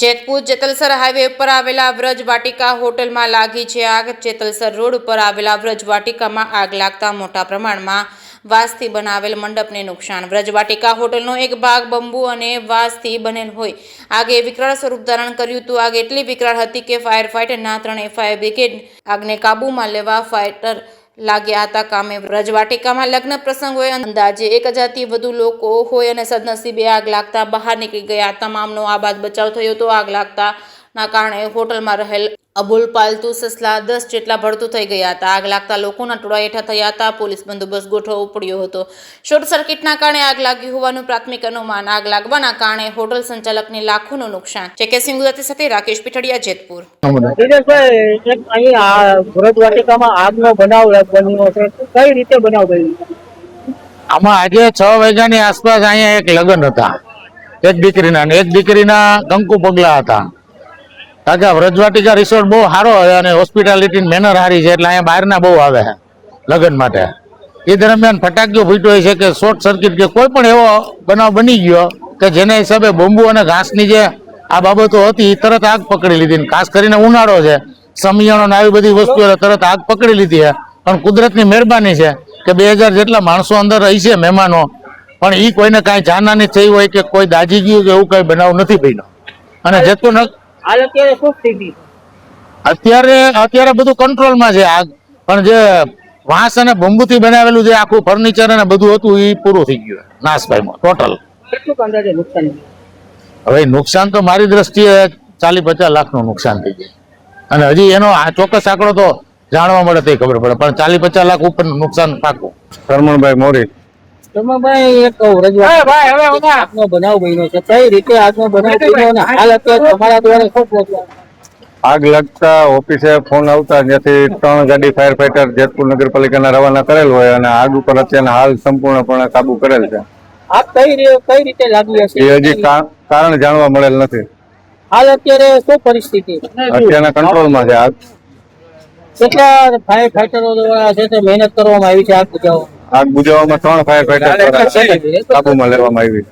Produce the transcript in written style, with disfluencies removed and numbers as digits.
Jetpur Jetalsar highway પર આવેલા વ્રજ વાટિકા હોટલમાં લાગી છે આગ। જેતલસર રોડ પર આવેલા વ્રજ વાટિકામાં આગ લાગતા મોટા પ્રમાણમાં વાંસથી બનાવેલ મંડપને નુકસાન। વ્રજ વાટિકા હોટલનો એક ભાગ બંબુ અને વાંસથી બનેલ હોય આગે વિકરાળ સ્વરૂપ ધારણ કર્યું હતું। આગ એટલી વિકરાળ હતી કે ફાયર ફાઇટરના 3 ફાયર બ્રિગેડ આગને કાબૂમાં લેવા ફાઇટર લાગ્યા હતા કામે। વ્રજવાટિકામાં લગ્ન પ્રસંગ હોય, અંદાજે 1000 થી વધુ લોકો હોય અને સદનસીબે આગ લાગતા બહાર નીકળી ગયા। તમામનો આબાદ બચાવ થયો હતો। આગ લાગતાના કારણે હોટલમાં રહેલ અબોલ પાલતુ સસલા 10 જેટલા ભડતું થઈ ગયા હતા। આગ લાગતા લોકોના ટોળા એકઠા થયા હતા। પોલીસ બંદોબસ્ત ગોઠવવો પડ્યો હતો। શોર્ટ સર્કિટના કારણે આગ લાગી હોવાનું પ્રાથમિક અનુમાન। આગ લાગવાના કારણે હોટલ સંચાલકને લાખોનું નુકસાન। જેકે સિંગુદાતી સાથે રાકેશ પીઠડિયા, જેતપુર। આગનો બનાવ બન્યો છે, કઈ રીતે બનાવ બન્યો? આમાં આજે 6 વાગ્યાની આસપાસ અહીંયા એક લગ્ન હતા, એક દીકરીના કંકુ પગલા હતા। કાકા વ્રજવાટિકા રિસોર્ટ બહુ સારો છે અને હોસ્પિટાલિટી મેનર સારી છે, એટલે અહીંયા બહારના બહુ આવે છે લગ્ન માટે। એ દરમિયાન ફટાકડો ફૂટ્યો છે કે શોર્ટ સર્કિટ કે કોઈ પણ એવો બનાવ બની ગયો કે જેના હિસાબે બોમ્બુ અને ઘાસની જે આ બાબતો હતી તરત આગ પકડી લીધી। ખાસ કરીને ઉનાળો છે, સમિયાણો ને આવી બધી વસ્તુઓ તરત આગ પકડી લીધી છે। પણ કુદરતની મહેરબાની છે કે 2000 જેટલા માણસો અંદર રહી છે, મહેમાનો, પણ એ કોઈને કાંઈ જાનહાની થઈ હોય કે કોઈ દાજી ગયું કે એવું કઈ બનાવ નથી બન્યો। અને જેતું અત્યારે શું સ્થિતિ? અત્યારે બધું કંટ્રોલમાં છે આગ, પણ જે વાંસ અને બંબુથી બનાવેલું જે આખું ફર્નિચર અને બધું હતું એ પૂરું થઈ ગયું, નાશ પામ્યો ટોટલ। કેટલું અંદાજે નુકસાન? હવે નુકસાન તો મારી દ્રષ્ટિએ 40-50 લાખનું નુકસાન થઈ જાય, અને હજી એનો ચોક્કસ આંકડો તો જાણવા મળે તો ખબર પડે, પણ 40-50 લાખ ઉપર નુકસાન પાકું। શરમણભાઈ મોરી। શરમણભાઈ, એક આગનો બનાવ બન્યો છે, કઈ રીતે આગનો બનાવ બન્યો અને હાલ અત્યારે તમારા દ્વારા શું પ્રોબ્લેમ? આગ લાગતા ઓફિસે ફોન આવતા ત્યાંથી 3 ગાડી ફાયર ફાઈટર જેતપુર નગરપાલિકાના રવાના કરેલ હોય અને આગ ઉપર અત્યારે હાલ સંપૂર્ણપણે કાબુ કરેલ છે। આગ કઈ રીતે લાગી હશે એ હજી કારણ જાણવા મળેલ નથી। હાલ અત્યારે શું પરિસ્થિતિ? અત્યારના કંટ્રોલમાં છે આગ। કેટલા ફાયર ફાઈટરો દ્વારા છે તે મહેનત કરવામાં આવી છે આગ બુઝાવવા? આગ બુઝાવવામાં 3 ફાયર ફાઈટર કાબુમાં લેવામાં આવી।